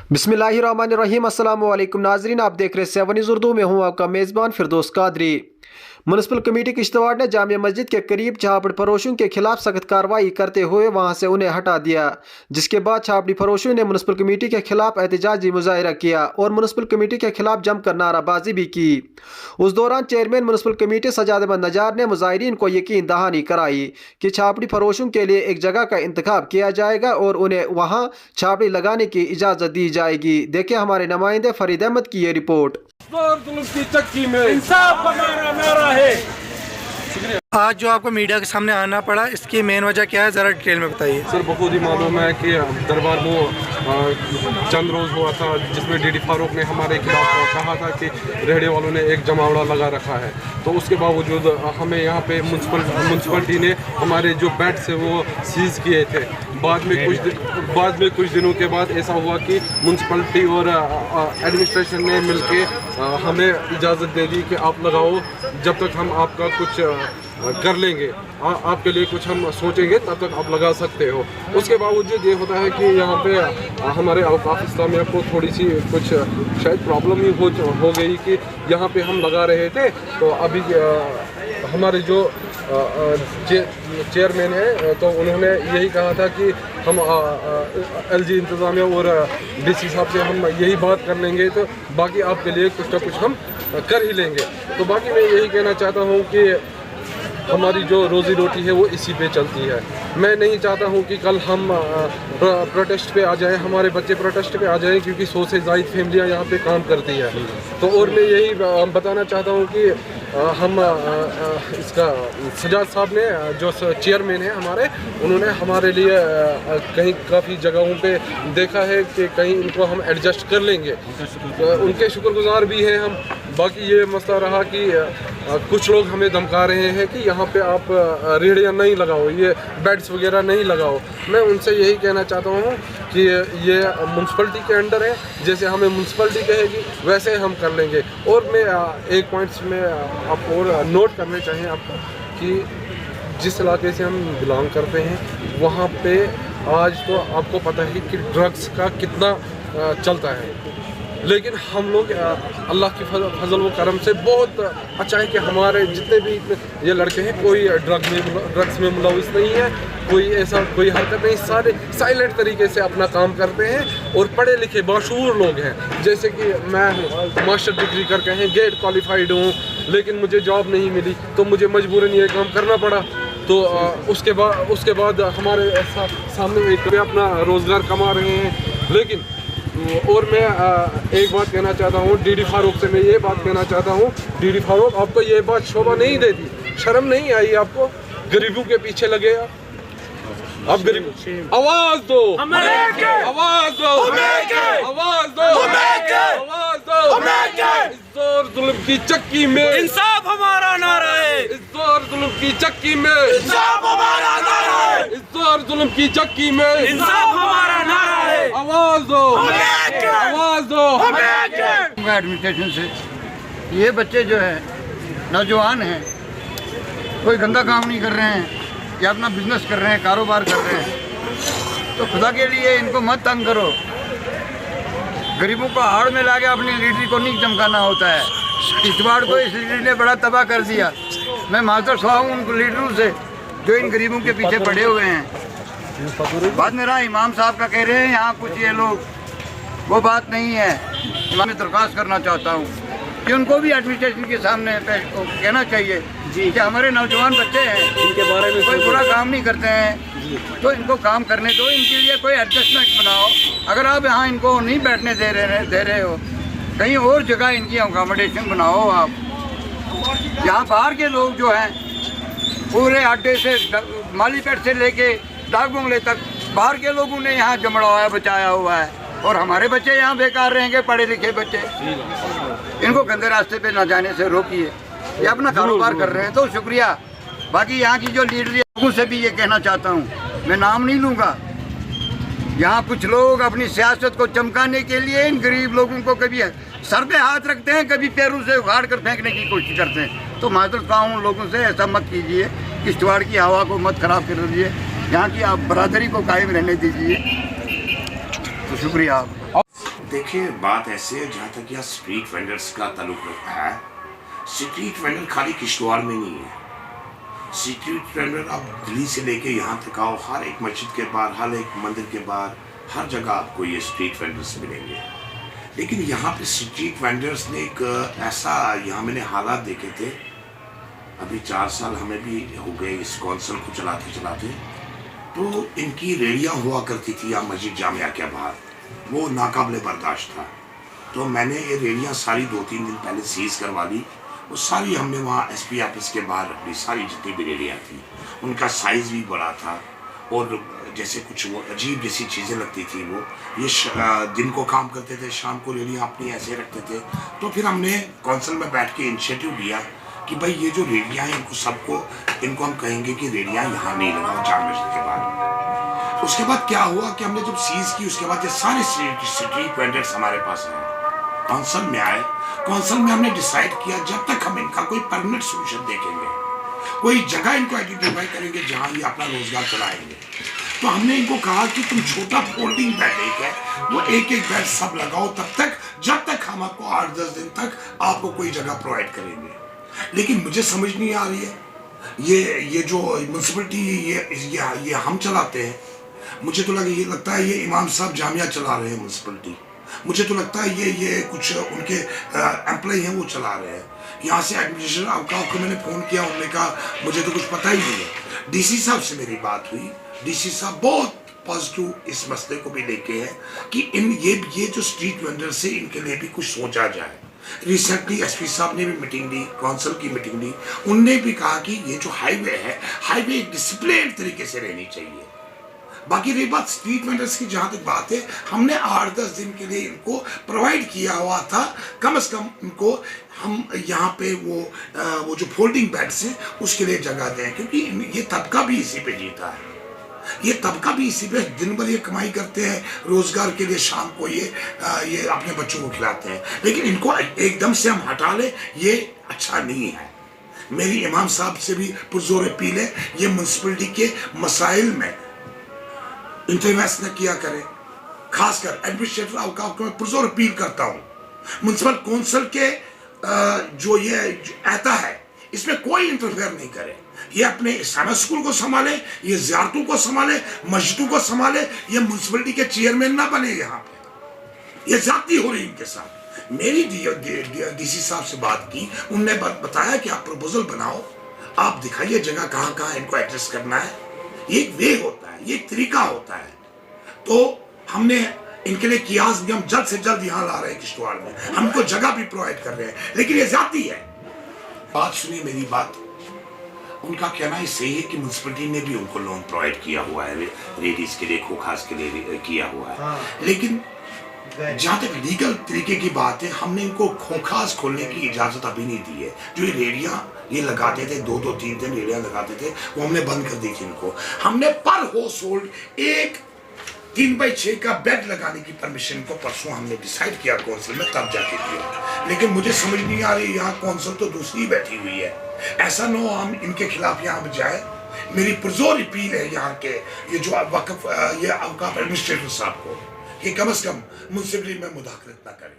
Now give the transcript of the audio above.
बिस्मिल्लाहिर्रहमानिर्रहीम। अस्सलाम वालेकुम नाजरीन, आप देख रहे 7 न्यूज़ उर्दू में हूँ आपका मेज़बान फिरदौस कादरी। म्युनिसिपल कमेटी किश्तवाड़ ने जामिया मस्जिद के करीब छापड़ी फरोशों के खिलाफ सख्त कार्रवाई करते हुए वहां से उन्हें हटा दिया, जिसके बाद छापड़ी फरोशों ने म्युनिसिपल कमेटी के खिलाफ एहतजाजी मुजाहिरा किया और म्युनिसिपल कमेटी के खिलाफ जमकर नाराबाजी भी की। उस दौरान chairman municipal committee Sajad Ahmad Nazar ने मुजाहिरीन को यकीन दहानी कराई कि छापड़ी फरोशों के लिए एक जगह का इंतखाब किया जाएगा और उन्हें वहां छापड़ी लगाने की इजाज़त दी जाएगी। देखें हमारे नुमाइंदे फरीद अहमद की ये रिपोर्ट। की चक्की में इंसाफ हमारा नारा है। आज जो आपको मीडिया के सामने आना पड़ा, इसकी मेन वजह क्या है, ज़रा डिटेल में बताइए। सर बखूबी मालूम है कि दरबार वो चंद रोज़ हुआ था जिसमें डीडी फारूक ने हमारे खिलाफ कहा था कि रेहड़ी वालों ने एक जमावड़ा लगा रखा है, तो उसके बावजूद हमें यहाँ पे म्यूनसिपलिटी ने हमारे जो बेड्स है वो सीज़ किए थे। बाद में कुछ दिनों के बाद ऐसा हुआ कि म्यूनसिपलिटी और एडमिनिस्ट्रेशन ने मिलके हमें इजाज़त दे दी कि आप लगाओ, जब तक हम आपका कुछ कर लेंगे, आपके लिए कुछ हम सोचेंगे, तब तक आप लगा सकते हो। उसके बावजूद ये होता है कि यहाँ पे हमारे औकाफ इस्लामिया को थोड़ी सी कुछ शायद प्रॉब्लम ही हो गई कि यहाँ पे हम लगा रहे थे, तो अभी हमारे जो चेयरमैन है तो उन्होंने यही कहा था कि हम एलजी इंतज़ामिया और डीसी साहब से हम यही बात कर लेंगे, तो बाकी आपके लिए कुछ ना कुछ हम कर ही लेंगे। तो बाकी मैं यही कहना चाहता हूँ कि हमारी जो रोज़ी रोटी है वो इसी पे चलती है। मैं नहीं चाहता हूँ कि कल हम प्रोटेस्ट पे आ जाएं, हमारे बच्चे प्रोटेस्ट पे आ जाएं, क्योंकि 100 से ज़ायद फैमिलियाँ यहाँ पे काम करती है। तो और मैं यही बताना चाहता हूँ कि हम इसका सजाद साहब ने जो चेयरमैन है हमारे, उन्होंने हमारे लिए कहीं काफ़ी जगहों पे देखा है कि कहीं इनको हम एडजस्ट कर लेंगे, उनके शुक्रगुजार भी हैं हम। बाकी ये मसला रहा कि कुछ लोग हमें धमका रहे हैं कि यहाँ पे आप रेहड़ियाँ नहीं लगाओ, ये बेड्स वगैरह नहीं लगाओ। मैं उनसे यही कहना चाहता हूँ कि ये म्यूनसिपलिटी के अंडर है, जैसे हमें म्यूनसिपलिटी कहेगी वैसे हम कर लेंगे। और मैं एक पॉइंट्स में आप और नोट करने चाहिए आपको कि जिस इलाके से हम बिलोंग करते हैं वहाँ पे आज तो आपको पता है कि ड्रग्स का कितना चलता है, लेकिन हम लोग अल्लाह की फजल व करम से बहुत अच्छा है कि हमारे जितने भी ये लड़के हैं कोई ड्रग्स में मुलविस नहीं है, कोई हरकत नहीं, सारे साइलेंट तरीके से अपना काम करते हैं और पढ़े लिखे बाशऊर लोग हैं। जैसे कि मैं हूँ, मास्टर डिग्री करके हैं, गेट क्वालिफाइड हूँ, लेकिन मुझे जॉब नहीं मिली तो मुझे मजबूरन ये काम करना पड़ा। तो उसके बाद हमारे सामने एक अपना रोज़गार कमा रहे हैं। लेकिन और मैं एक बात कहना चाहता हूँ, डीडी फारूक से मैं ये बात कहना चाहता हूँ, डीडी फारूक आपको ये बात शोभा नहीं देती, शर्म नहीं आई आपको? गरीबों के पीछे लगे आप गरीब, आवाज दो, आवाज दो, आवाज दो, आवाज दो। इस जोर जुल्म की चक्की में इंसाफ हमारा नारा है। इस जोर जुल्म की चक्की में इंसाफ हमारा नारा है। इस जोर जुल्म की चक्की में इंसाफ हमारा नारा है। आवाज दो, आवाज दो। एडमिनिस्ट्रेशन से ये बच्चे जो है नौजवान हैं, कोई गंदा काम नहीं कर रहे हैं या अपना बिजनेस कर रहे हैं, कारोबार कर रहे हैं, तो खुदा के लिए इनको मत तंग करो। गरीबों को हाड़ में लाके अपनी लीडरी को नहीं चमकाना होता है। इस बार को इस लीडर ने बड़ा तबाह कर दिया। मैं माजर ख्वाह हूँ उन लीडरों से जो इन गरीबों के पीछे पड़े हुए हैं। बात मेरा इमाम साहब का कह रहे हैं यहाँ कुछ ये लोग, वो बात नहीं है। मैं दरख्वास्त करना चाहता हूँ कि उनको भी एडमिनिस्ट्रेशन के सामने कहना चाहिए कि हमारे नौजवान बच्चे हैं, इनके बारे में कोई बुरा काम नहीं करते हैं, तो इनको काम करने दो, इनके लिए कोई एडजस्टमेंट बनाओ। अगर आप यहाँ इनको नहीं बैठने दे रहे हो, कहीं और जगह इनकी अकोमोडेशन बनाओ। आप यहाँ बाहर के लोग जो हैं पूरे अड्डे से मालीपेट से लेके डाक बंगले तक बाहर के लोगों ने यहाँ जमड़वाया बचाया हुआ है, और हमारे बच्चे यहाँ बेकार रहेंगे, पढ़े लिखे बच्चे। इनको गंदे रास्ते पे न जाने से रोकिए, ये अपना कारोबार कर रहे हैं तो शुक्रिया। बाकी यहाँ की जो लीडर लोगों से भी ये कहना चाहता हूँ, मैं नाम नहीं लूँगा, यहाँ कुछ लोग अपनी सियासत को चमकाने के लिए इन गरीब लोगों को कभी सर पे हाथ रखते हैं, कभी पैरों से उखाड़ कर फेंकने की कोशिश करते हैं। तो माजरत ख्वाह उन लोगों से ऐसा मत कीजिए, किश्तवाड़ की हवा को मत खराब कर दीजिए, यहाँ की आप बरादरी को कायम रहने दीजिए। तो शुक्रिया आप। देखिए बात ऐसे है, जहाँ तक यह स्ट्रीट वेंडर्स का ताल्लुक है, स्ट्रीट वेंडर खाली किश्तवाड़ में नहीं है। स्ट्रीट वेंडर आप दिल्ली से लेके यहाँ तक आओ, हर एक मस्जिद के बाहर, हर एक मंदिर के बाहर, हर जगह आपको ये स्ट्रीट वेंडर्स मिलेंगे। लेकिन यहाँ पे स्ट्रीट वेंडर्स ने एक ऐसा, यहाँ मैंने हालात देखे थे, अभी 4 साल हमें भी हो गए इस कौंसल को चलाते चलाते, तो इनकी रेडियाँ हुआ करती थी यहाँ मस्जिद जामिया के बाहर, वो नाकाबिले बर्दाश्त था। तो मैंने ये रेडियाँ सारी 2-3 दिन पहले सीज करवा ली, वो सारी हमने वहाँ एसपी ऑफिस के बाहर रख ली, सारी जितनी भी रेडियाँ थी। उनका साइज़ भी बड़ा था और जैसे कुछ वो अजीब जैसी चीज़ें लगती थी। वो ये दिन को काम करते थे, शाम को रेडियाँ अपनी ऐसे रखते थे। तो फिर हमने कौंसिल में बैठ के इनिशिएटिव लिया कि भाई ये जो रेडियाँ हैं इनको सबको, इनको हम कहेंगे कि रेडियाँ यहाँ नहीं लगाओ जाम मस्जिद के बाद। उसके बाद क्या हुआ कि हमने जब सीज की, उसके बाद ये सारे स्ट्रीट वेंडर्स हमारे पास आए, कौंसिल में आए। कौंसिल में हमने डिसाइड किया जब तक हम इनका कोई परमानेंट सोल्यूशन देखेंगे, कोई जगह इनको आइडेंटिफाई करेंगे जहाँ ये अपना रोजगार चलाएंगे। तो हमने इनको कहा कि तुम छोटा फोल्डिंग बेड एक है, वो एक बेड सब लगाओ तब तक, जब तक हम आपको 8-10 दिन तक आपको कोई जगह प्रोवाइड करेंगे। लेकिन मुझे समझ नहीं आ रही है, ये जो म्यूनसिपलिटी ये हम चलाते हैं। मुझे तो लगता है ये इमाम साहब जामिया चला रहे हैं म्यूनसिपलिटी। मुझे तो लगता है ये कुछ उनके एम्प्लॉय हैं वो चला रहे हैं। यहाँ से एडमिनिस्ट्रेशन औकाफ को मैंने फ़ोन किया, उन्होंने कहा मुझे तो कुछ पता ही नहीं है। डीसी साहब से मेरी बात हुई, डीसी साहब बहुत पॉजिटिव इस मसले को भी लेके हैं कि ये जो स्ट्रीट वेंडर्स से इनके लिए भी कुछ सोचा जाए। रिसेंटली एसपी साहब ने भी मीटिंग ली, काउंसिल की मीटिंग ली, उनने भी कहा कि ये जो हाईवे है, हाईवे एक डिसिप्लिन तरीके से रहनी चाहिए। बाकी रही बात स्ट्रीट वेंडर्स की, जहाँ तक बात है, हमने 8-10 दिन के लिए इनको प्रोवाइड किया हुआ था, कम से कम इनको हम यहाँ पे वो जो फोल्डिंग बेड्स हैं उसके लिए जगह दें, क्योंकि ये तबका भी इसी पे जीता है। ये तबका भी इसी पे दिन भर ये कमाई करते हैं रोजगार के लिए, शाम को ये अपने बच्चों को खिलाते हैं। लेकिन इनको एकदम से हम हटा लें, ये अच्छा नहीं है। मेरी इमाम साहब से भी पुरजोर अपील है, ये म्यूनसिपलिटी के मसाइल में इंटरवेंस न किया करें। खासकर एडमिनिस्ट्रेटिव औकाफ को मैं पुरजोर अपील करता हूँ, म्यूनसिपल कौंसिल के जो आता है इसमें कोई इंटरफेयर नहीं करे। ये अपने इस्लामिक स्कूल को संभाले, ये ज़ियारतों को संभाले, मस्जिदों को संभाले। ये म्यूनसिपलिटी के चेयरमैन ना बने यहाँ पे, ये ज्यादती हो रही इनके साथ। मेरी डीसी साहब से बात की, उनने बताया कि आप प्रपोजल बनाओ, आप दिखाइए जगह कहाँ कहाँ इनको एडजस्ट करना है। ये एक वे होता है, ये एक तरीका होता है। तो हमने इनके लिए कियास भी हम जल्द से जल्द यहाँ ला रहे हैं किश्तवाड़ में, हमको जगह भी प्रोवाइड कर रहे हैं, लेकिन ये ज्यादती है। बात सुनिए मेरी बात, उनका कहना है सही है कि म्यूनसिपलिटी ने भी उनको लोन प्रोवाइड किया हुआ है, लेडीज के लिए, खोखास के लिए किया हुआ है। लेकिन जहाँ तक लीगल तरीके की बात है, हमने इनको खोखास खोलने की इजाजत अभी नहीं दी है। जो ये रेडियाँ ये लगाते थे, 2-2, 3-3 रेडियाँ लगाते थे, वो हमने बंद कर दी थी इनको। हमने पर हाउस होल्ड एक 3x6 का बेड लगाने की परमिशन को परसों हमने डिसाइड किया कौंसिल में, तब जाके दिया। लेकिन मुझे समझ नहीं आ रही, यहाँ कौंसिल तो दूसरी बैठी हुई है। ऐसा न हो हम इनके खिलाफ यहाँ जाए। मेरी पुरजोर अपील है यहाँ के ये जो वक्फ ये औकाफ एडमिनिस्ट्रेटर साहब को कि कम से कम म्यूनसिपलिटी में मुदाखलत न करें।